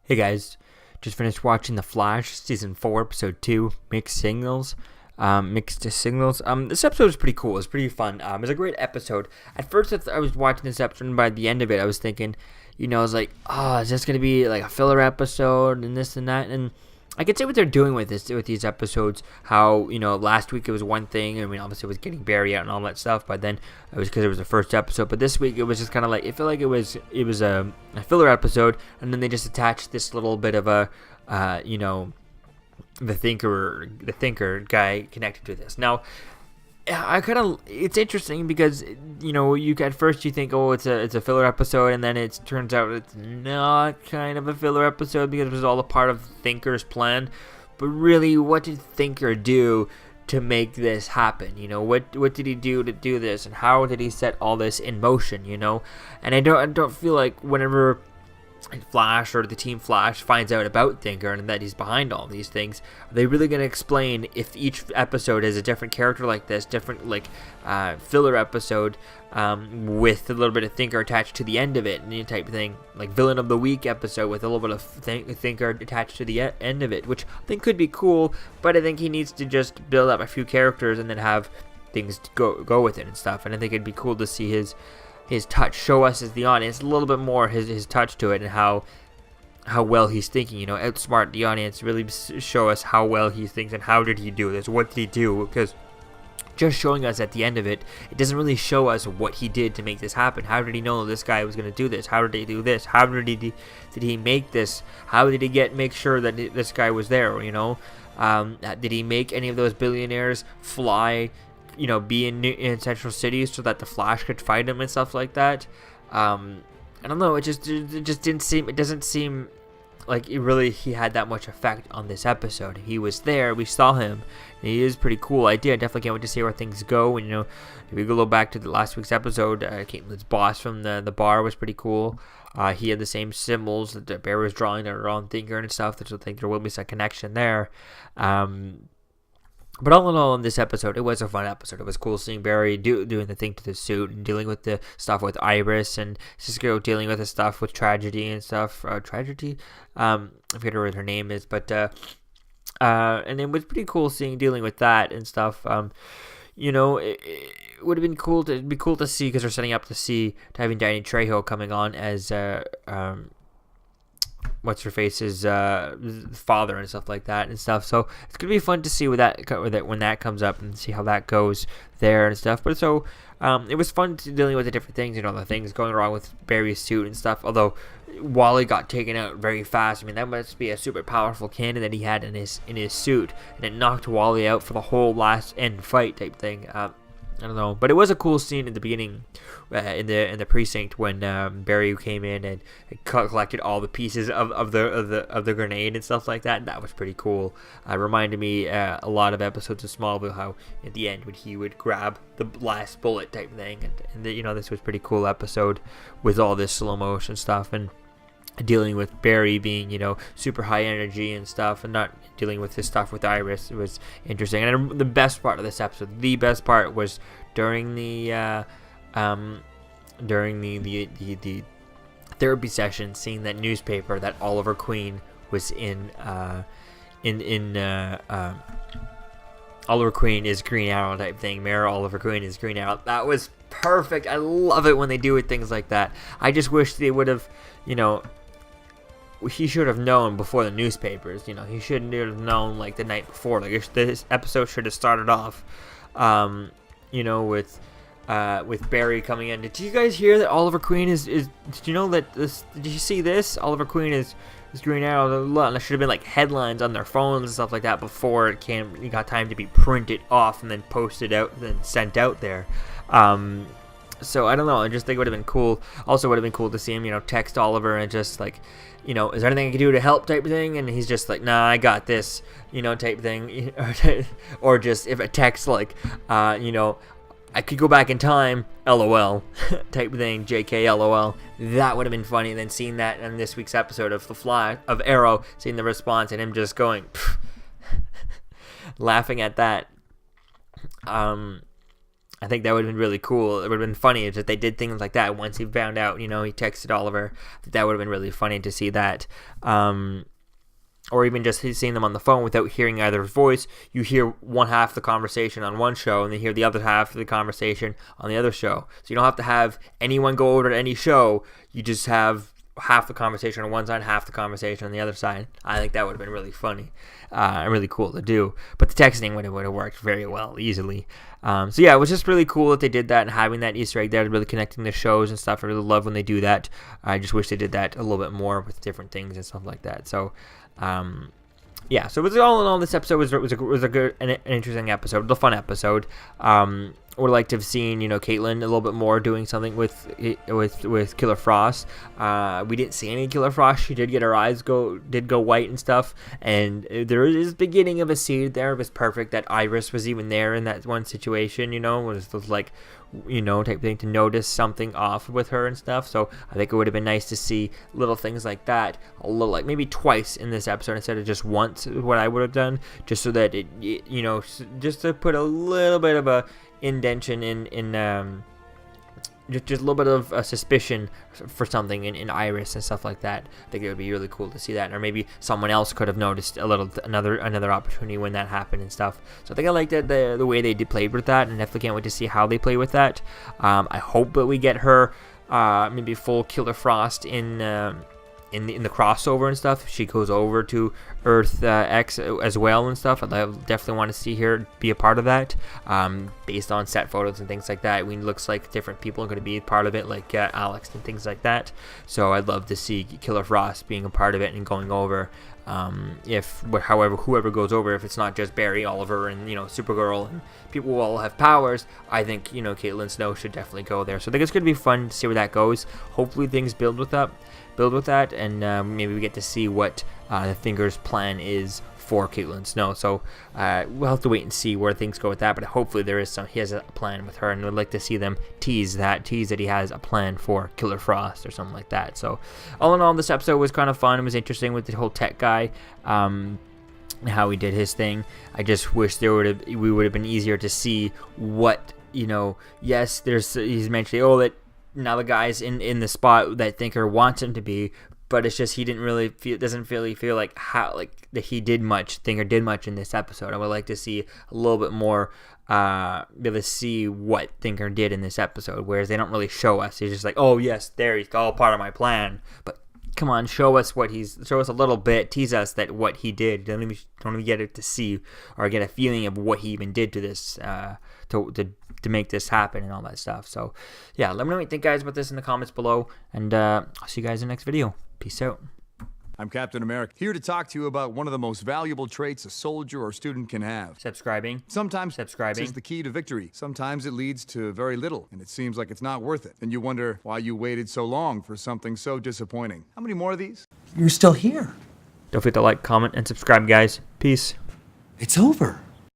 Hey guys, just finished watching The Flash, Season 4, Episode 2, Mixed Signals. Mixed Signals. This episode was pretty cool. It was pretty fun. It was a great episode. At first, I was watching this episode, and by the end of it, I was thinking, I was like, oh, is this going to be like a filler episode, and this and that? And I could see what they're doing with these episodes. How, last week it was one thing. I mean, obviously it was getting Barry out and all that stuff, but then it was because it was the first episode. But this week it was just kind of like, it felt like it was a filler episode, and then they just attached this little bit of a, the thinker guy connected to this. Now, it's interesting because you at first you think, oh, it's a filler episode, and then it turns out it's not kind of a filler episode because it was all a part of Thinker's plan. But really, what did Thinker do to make this happen? What did he do to do this, and how did he set all this in motion? And I don't feel like whenever Flash or the Team Flash finds out about Thinker and that he's behind all these things, are they really going to explain if each episode is a different character like this, different filler episode with a little bit of Thinker attached to the end of it, and type of thing, like Villain of the Week episode with a little bit of Thinker attached to the end of it, which I think could be cool, but I think he needs to just build up a few characters and then have things go with it and stuff. And I think it'd be cool to see his touch, show us as the audience a little bit more his touch to it, and how well he's thinking, outsmart the audience, really show us how well he thinks and how did he do this, what did he do, because just showing us at the end of it doesn't really show us what he did to make this happen. How did he know this guy was going to do this? How did he do this? How did he make this? How did he make sure that this guy was there, did he make any of those billionaires fly, be in Central City so that the Flash could fight him and stuff like that? I don't know. It just didn't seem. It doesn't seem like he had that much effect on this episode. He was there. We saw him. And he is pretty cool idea. I definitely can't wait to see where things go. And if we go back to the last week's episode, Caitlin's boss from the bar was pretty cool. He had the same symbols that Barry was drawing that are on Thinker and stuff. So I think there will be some connection there. But all in all, in this episode, it was a fun episode. It was cool seeing Barry doing the thing to the suit and dealing with the stuff with Iris, and Cisco dealing with the stuff with Tragedy and stuff. Tragedy? I forget what her name is, but and it was pretty cool dealing with that and stuff. It would have been cool to see, because they're setting up to having Danny Trejo coming on as what's her face's father and stuff like that and stuff. So it's gonna be fun to see when that comes up and see how that goes there and stuff. But so it was fun dealing with the different things, the things going wrong with Barry's suit and stuff. Although Wally got taken out very fast. I mean, that must be a super powerful cannon that he had in his suit, and it knocked Wally out for the whole last end fight type thing. I don't know, but it was a cool scene at the beginning, in the precinct, when Barry came in and collected all the pieces of the grenade and stuff like that. That was pretty cool. Reminded me a lot of episodes of Smallville, how at the end when he would grab the last bullet type thing, and this was a pretty cool episode with all this slow motion stuff and dealing with Barry being, super high energy and stuff, and not dealing with his stuff with Iris. It was interesting. And the best part of this episode, was during the therapy session, seeing that newspaper that Oliver Queen was in Oliver Queen is Green Arrow type thing. Mayor Oliver Queen is Green Arrow. That was perfect. I love it when they do things like that. I just wish they would have, he should have known before the newspapers. He shouldn't have known the night before. This episode should have started off, with Barry coming in. Did you guys hear that Oliver Queen is? Did you know that this? Did you see this? Oliver Queen is Green Arrow. And there should have been headlines on their phones and stuff like that before it got time to be printed off and then posted out and then sent out there. So I don't know. I just think it would have been cool. Also, would have been cool to see him, text Oliver and just is there anything I can do to help type of thing? And he's just nah, I got this, type thing. Or just if a text I could go back in time, LOL, type of thing, JK, LOL. That would have been funny. And then seeing that in this week's episode of Arrow, seeing the response and him just going, laughing at that. I think that would have been really cool. It would have been funny if they did things like that once he found out, he texted Oliver. That would have been really funny to see that. Or even just seeing them on the phone without hearing either's voice. You hear one half of the conversation on one show, and then hear the other half of the conversation on the other show. So you don't have to have anyone go over to any show. You just have half the conversation on one side, half the conversation on the other side. I think that would have been really funny and really cool to do. But the texting would have worked very well, easily. So yeah, it was just really cool that they did that, and having that Easter egg there, really connecting the shows and stuff. I really love when they do that. I just wish they did that a little bit more with different things and stuff like that. So yeah, so it was all in all, this episode was a good, an interesting episode. It was a fun episode. Would like to have seen, Caitlin a little bit more doing something with Killer Frost. We didn't see any Killer Frost. She did get her eyes go white and stuff, and there is beginning of a seed there. It was perfect that Iris was even there in that one situation. Was like, type thing to notice something off with her and stuff. So I think it would have been nice to see little things like that, a little, like maybe twice in this episode instead of just once. Is what I would have done, just so that it just to put a little bit of a indention in just a little bit of a suspicion for something in Iris and stuff like that. I think it would be really cool to see that, or maybe someone else could have noticed another opportunity when that happened and stuff. So I think I liked the way they played with that, and definitely can't wait to see how they play with that. I hope that we get her maybe full Killer Frost in the crossover and stuff. If she goes over to Earth X as well and stuff, I definitely want to see her be a part of that. Based on set photos and things like that, it looks like different people are going to be a part of it, like Alex and things like that. So I'd love to see Killer Frost being a part of it and going over. Whoever goes over, if it's not just Barry, Oliver, and Supergirl, and people who all have powers, I think Caitlin Snow should definitely go there. So I think it's going to be fun to see where that goes. Hopefully things build with that, and maybe we get to see what the Thinker's plan is for Caitlin Snow. So we'll have to wait and see where things go with that, but hopefully he has a plan with her, and I'd like to see them tease that he has a plan for Killer Frost or something like that. So all in all, this episode was kind of fun. It was interesting with the whole tech guy, how he did his thing. I just wish we would have been easier to see what, yes, he's mentioning, that now the guy's in the spot that Thinker wants him to be, but it's just he doesn't really feel like that Thinker did much in this episode. I would like to see a little bit more, be able to see what Thinker did in this episode, whereas they don't really show us. He's just like, oh yes, he's all part of my plan, but come on, show us a little bit, tease us that what he did. Don't even get it to see or get a feeling of what he even did to this, to make this happen and all that stuff. So yeah, let me know what you think, guys, about this in the comments below, and I'll see you guys in the next video. Peace out. I'm Captain America, here to talk to you about one of the most valuable traits a soldier or student can have. Subscribing. Sometimes subscribing is the key to victory. Sometimes it leads to very little, and it seems like it's not worth it. And you wonder why you waited so long for something so disappointing. How many more of these? You're still here. Don't forget to like, comment, and subscribe, guys. Peace. It's over.